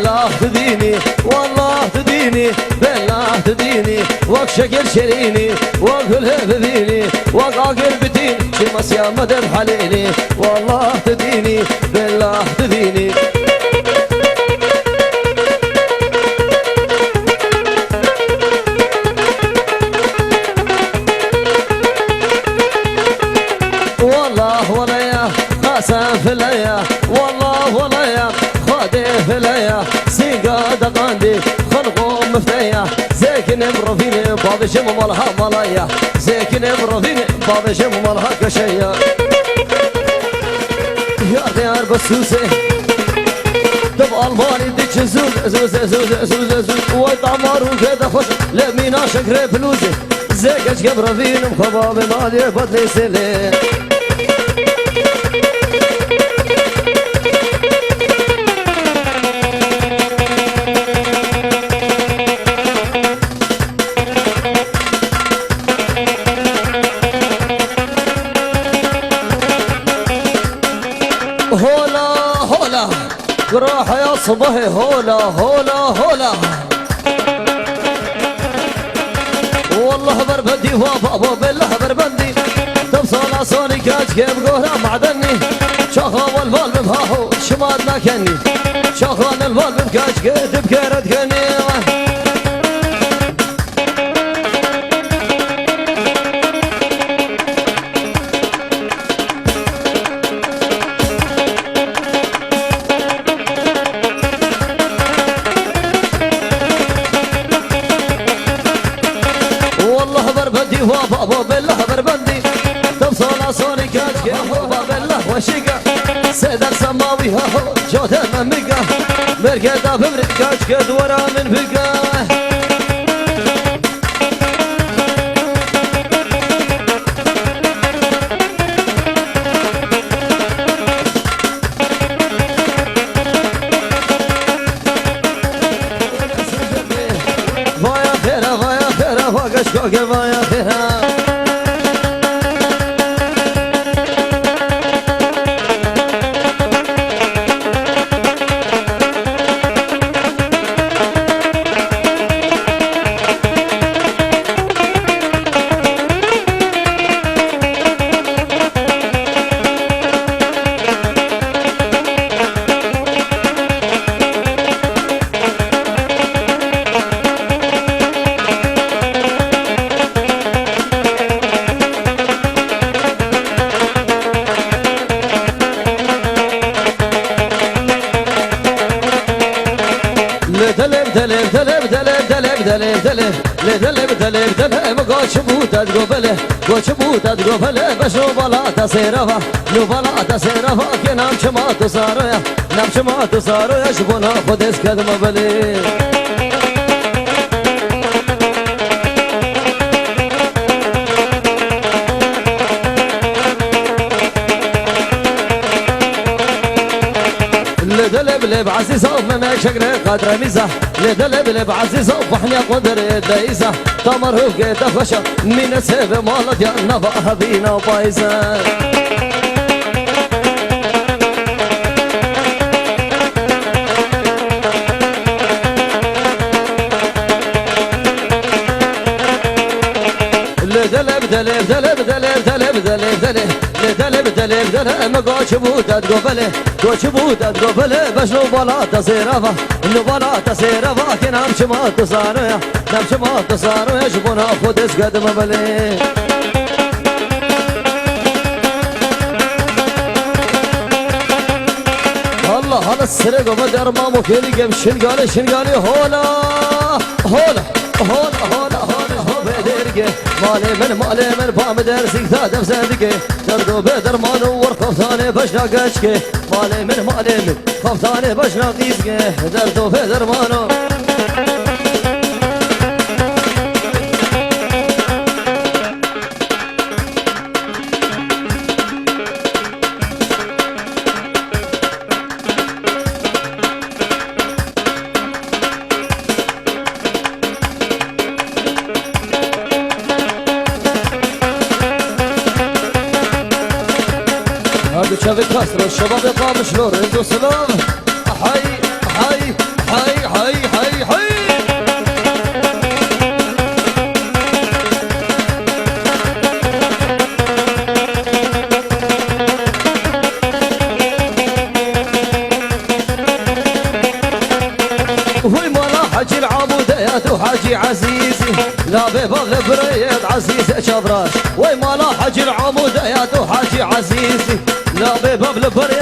بالله تديني والله تديني بالله تديني وك شكل شريني وكل هبذيني وك عقل بديني شمس يا مدد حليني والله تديني بالله تديني والله ولايا قاسم فيليا والله ولايا خادي فيليا سيقا دقاندي خلقو مفتيا زيكن برفيني باب شم مالها ملايا زيكن برفيني باب شم مالها كشيا يا ديار بسوسي دب الماني ديك زوز زوز زوز زوز زوز وطعمارو كده خوش لمينا شكري فلوسي زيكش قبرفين مخباب مالي بدلي سلي راح يا صبحي هولا هولا هولا والله بربندي وابو بالله بربندي تبصل صوني كاج كيف قهرة معدني شخا والبال ببهاهو شمال لكني شخان البال ببكاج كيف بكيرت كني وابو بالله بربندي تبصل صوني كاج كيف بالله وشيقة سيد السماوي هاهو جوده مميقة مرقدة بمرق كاج كد ورا من بقى vaya khera vagash koge vaya khera goçbuta dgobele beşo balata serava no balata serava ke nam chama to saroya nam chama to saroya shbona khodes kadma bale لدلب عزيزة ومنك شكري قدر ميزة لدلب عزيزة وحني قدر دايزة تمر هوكي تفشى من سيب مالت يا نبا هبينا وبايزة دلب دلب دلب دلب دلب دلب دلب دلب دلب دلب ما قاش بوتا تقبله قاش بوتا تقبله بس لو بلا تصيرفه لو بلا تصيرفه كنا نمشي ما تصاريا نمشي ما تصاريا شبونا خدس قدم بلي الله هذا السرق وبدر ما مكيري قم شنقالي هولا هولا هولا هولا هولا مالي من بام درسك ثادف صدقي دردو بدر ما نور خفتاني بشنا قشكي مالي من خفتاني بشنا قيسكي دردو بدر ما نور شافي كسر الشباب قام شلور عنده سلام حي حي حي وي مالا حاجي العمودة يا تو حاجي عزيزي لا بباب البريد عزيز شبراش وي مالا حاجي العمودة يا تو حاجي عزيزي لا بباب البريد